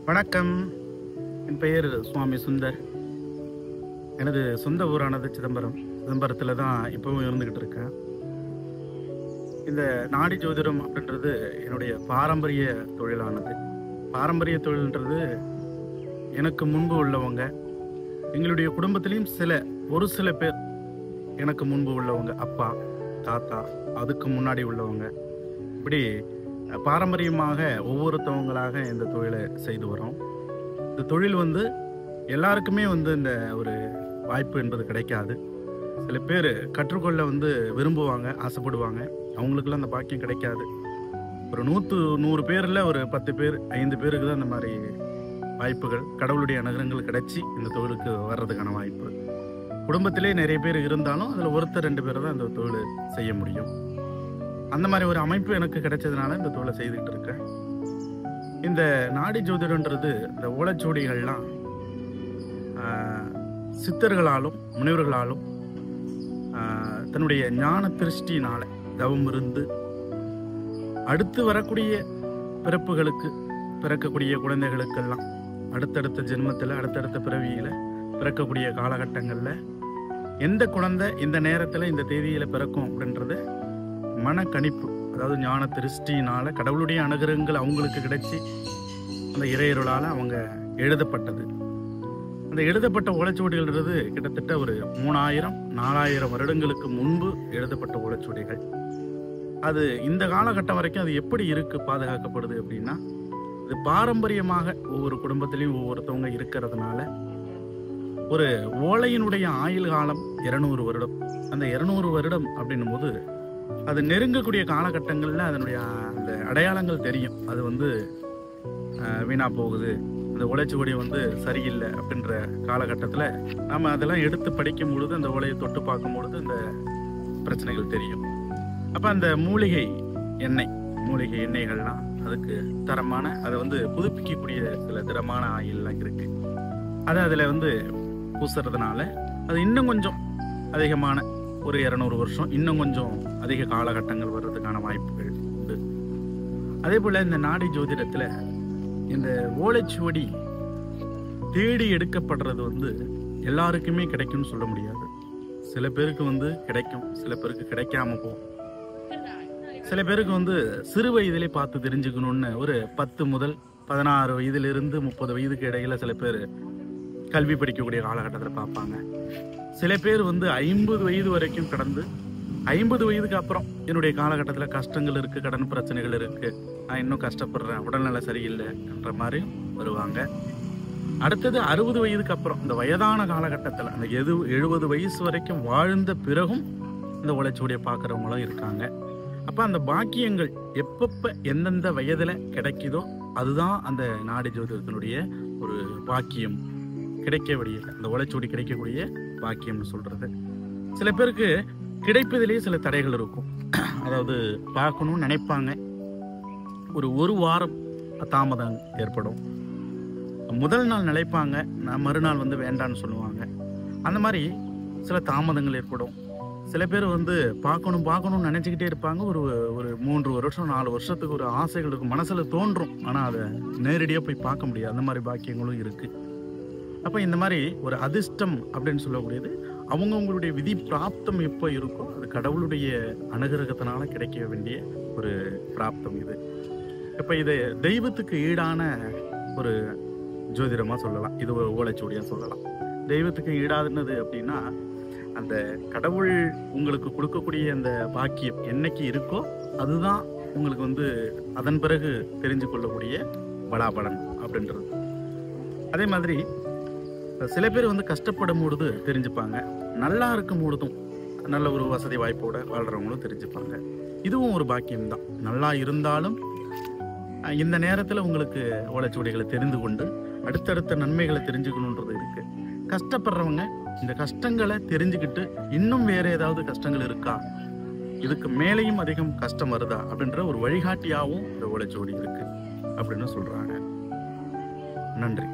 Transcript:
வணக்கம். என் பெயர் சுவாமி சுந்தர். எனது சொந்த ஊரானது சிதம்பரத்தில் தான் இப்போவும் இருந்துக்கிட்டு இருக்கேன். இந்த நாடி ஜோதிடம் அப்படின்றது என்னுடைய பாரம்பரிய தொழிலானது. பாரம்பரிய தொழில்ன்றது எனக்கு முன்பு உள்ளவங்க, எங்களுடைய குடும்பத்திலையும் ஒரு சில பேர் எனக்கு முன்பு உள்ளவங்க, அப்பா தாத்தா, அதுக்கு முன்னாடி உள்ளவங்க, இப்படி பாரம்பரியமாக ஒவ்வொருத்தவங்களாக இந்த தொழிலை செய்து வரோம். இந்த தொழில் எல்லாருக்குமே இந்த ஒரு வாய்ப்பு என்பது கிடைக்காது. சில பேர் கற்றுக்கொள்ள விரும்புவாங்க, ஆசைப்படுவாங்க. அவங்களுக்கெல்லாம் அந்த பாக்கியம் கிடைக்காது. ஒரு 100 பேரில் ஒரு 10 பேர் 5 பேருக்கு தான் இந்த மாதிரி வாய்ப்புகள், கடவுளுடைய அனுகிரகங்கள் கிடைச்சி இந்த தொழிலுக்கு வர்றதுக்கான வாய்ப்பு. குடும்பத்திலே நிறைய பேர் இருந்தாலும் அதில் ஒருத்தர் 2 பேர் தான் இந்த தொழில் செய்ய முடியும். அந்த மாதிரி ஒரு அமைப்பு எனக்கு கிடைச்சதுனால இந்த தொழிலை செய்துக்கிட்டு இருக்கேன். இந்த நாடி ஜோதிடன்றது, இந்த ஓலைச்சுவடிகள்லாம் சித்தர்களாலும் முனிவர்களாலும் தன்னுடைய ஞான திருஷ்டினால தவம் இருந்து அடுத்து வரக்கூடிய பிறப்புகளுக்கு, பிறக்கக்கூடிய குழந்தைகளுக்கெல்லாம் அடுத்தடுத்த ஜென்மத்தில், அடுத்தடுத்த பிறவியில் பிறக்கக்கூடிய காலகட்டங்களில் எந்த குழந்தை இந்த நேரத்தில் இந்த தேதியில் பிறக்கும் அப்படின்றது மனக்கணிப்பு, அதாவது ஞான திருஷ்டினால கடவுளுடைய அனுகிரகங்கள் அவங்களுக்கு கிடைச்சி அந்த இறையருளால் அவங்க எழுதப்பட்டது. அந்த எழுதப்பட்ட ஓலைச்சுவடிகள்ன்றது கிட்டத்தட்ட ஒரு 3000-4000 வருடங்களுக்கு முன்பு எழுதப்பட்ட ஓலைச்சுவடிகள். அது இந்த காலகட்டம் வரைக்கும் அது எப்படி பாதுகாக்கப்படுது அப்படின்னா, இது பாரம்பரியமாக ஒவ்வொரு குடும்பத்திலையும் ஒவ்வொருத்தவங்க இருக்கிறதுனால ஒரு ஓலையினுடைய ஆயுள் காலம் 200 வருடம். அந்த 200 வருடம் அப்படின்னும் போது அது நெருங்கக்கூடிய காலகட்டங்களில் அதனுடைய அந்த அடையாளங்கள் தெரியும். அது வீணா போகுது, அந்த ஓலைச்சுவடி சரியில்லை அப்படின்ற காலகட்டத்தில் நம்ம அதெல்லாம் எடுத்து படிக்கும் பொழுது, அந்த ஓலையை தொட்டு பார்க்கும் பொழுது அந்த பிரச்சனைகள் தெரியும். அப்போ அந்த மூலிகை எண்ணெய்கள்லாம் அதுக்கு தரமான, அதை புதுப்பிக்கக்கூடிய சில திடமான ஆயில்லாம் இருக்கு. அதை அதில் பூசுறதுனால அது இன்னும் கொஞ்சம் அதிகமான ஒரு 200 வருஷம், இன்னும் கொஞ்சம் அதிக காலகட்டங்கள் வர்றதுக்கான வாய்ப்புகள் உண்டு. அதே போல் இந்த நாடி ஜோதிடத்தில் இந்த ஓலைச்சுவடி தேடி எடுக்கப்படுறது எல்லாருக்குமே கிடைக்கும்னு சொல்ல முடியாது. சில பேருக்கு கிடைக்கும், சில பேருக்கு கிடைக்காம போகும். சில பேருக்கு சிறு வயதிலே பார்த்து தெரிஞ்சுக்கணும்னு ஒரு 10 முதல் 16 வயதிலிருந்து 30 வயதுக்கு இடையில சில பேர் கல்வி படிக்கக்கூடிய காலகட்டத்தில் பார்ப்பாங்க. சில பேர் 50 வயது வரைக்கும் கடந்து 50 வயதுக்கு அப்புறம் என்னுடைய காலகட்டத்தில் கஷ்டங்கள் இருக்கு, கடன் பிரச்சனைகள் இருக்கு, நான் இன்னும் கஷ்டப்படுறேன், உடல்நல சரியில்லை என்ற மாதிரி வருவாங்க. அடுத்தது 60 வயதுக்கு அப்புறம் இந்த வயதான காலகட்டத்தில் அந்த 70 வயசு வரைக்கும் வாழ்ந்த பிறகும் இந்த ஓலைச்சுவடியை பார்க்குறவங்களும் இருக்காங்க. அப்போ அந்த பாக்கியங்கள் எப்பப்போ எந்தெந்த வயதில் கிடைக்குதோ அதுதான் அந்த நாடி ஜோதிடத்தினுடைய ஒரு பாக்கியம், கிடைக்கக்கூடிய அந்த ஓலைச்சுவடி கிடைக்கக்கூடிய பாக்கியம்னு சொல்றது. சில பேருக்கு கிடைப்பதிலேயே சில தடைகள் இருக்கும். அதாவது பார்க்கணும்னு நினைப்பாங்க, ஒரு வாரம் தாமதம் ஏற்படும். முதல் நாள் நினைப்பாங்க, மறுநாள் வேண்டான்னு சொல்லுவாங்க. அந்த மாதிரி சில தாமதங்கள் ஏற்படும். சில பேர் பார்க்கணும்னு நினச்சிக்கிட்டே இருப்பாங்க. ஒரு 3 வருஷம் 4 வருஷத்துக்கு ஒரு ஆசைகள் இருக்கும், மனசில் தோன்றும், ஆனால் அதை நேரடியாக போய் பார்க்க முடியாது. அந்த மாதிரி பாக்கியங்களும் இருக்குது. அப்போ இந்த மாதிரி ஒரு அதிர்ஷ்டம் அப்படின்னு சொல்லக்கூடியது அவங்கவுங்களுடைய விதி பிராப்தம் எப்போ இருக்கும், அது கடவுளுடைய அனுகிரகத்தினால கிடைக்க வேண்டிய ஒரு பிராப்தம் இது. இப்போ இது தெய்வத்துக்கு ஈடான ஒரு ஜோதிடமாக சொல்லலாம், இது ஒரு ஓலைச்சுவடியாக சொல்லலாம். தெய்வத்துக்கு ஈடாதுன்னது அப்படின்னா, அந்த கடவுள் உங்களுக்கு கொடுக்கக்கூடிய அந்த பாக்கியம் என்னைக்கு இருக்கோ அதுதான் உங்களுக்கு அதன் பிறகு தெரிஞ்சு கொள்ளக்கூடிய பலாபலன் அப்படின்றது. அதே மாதிரி சில பேர் கஷ்டப்படும் பொழுது தெரிஞ்சுப்பாங்க, நல்லா இருக்கும் பொழுதும் நல்ல ஒரு வசதி வாய்ப்போட வாழ்கிறவங்களும் தெரிஞ்சுப்பாங்க. இதுவும் ஒரு பாக்கியம்தான். நல்லா இருந்தாலும் இந்த நேரத்தில் உங்களுக்கு ஓலைச்சுவடிகளை தெரிந்து கொண்டு அடுத்தடுத்த நன்மைகளை தெரிஞ்சுக்கணுன்றது இருக்கு. கஷ்டப்படுறவங்க இந்த கஷ்டங்களை தெரிஞ்சுக்கிட்டு இன்னும் வேற ஏதாவது கஷ்டங்கள் இருக்கா, இதுக்கு மேலேயும் அதிகம் கஷ்டம் வருதா அப்படின்ற ஒரு வழிகாட்டியாகவும் இந்த ஓலைச்சுவடி இருக்கு அப்படின்னு சொல்றாங்க. நன்றி.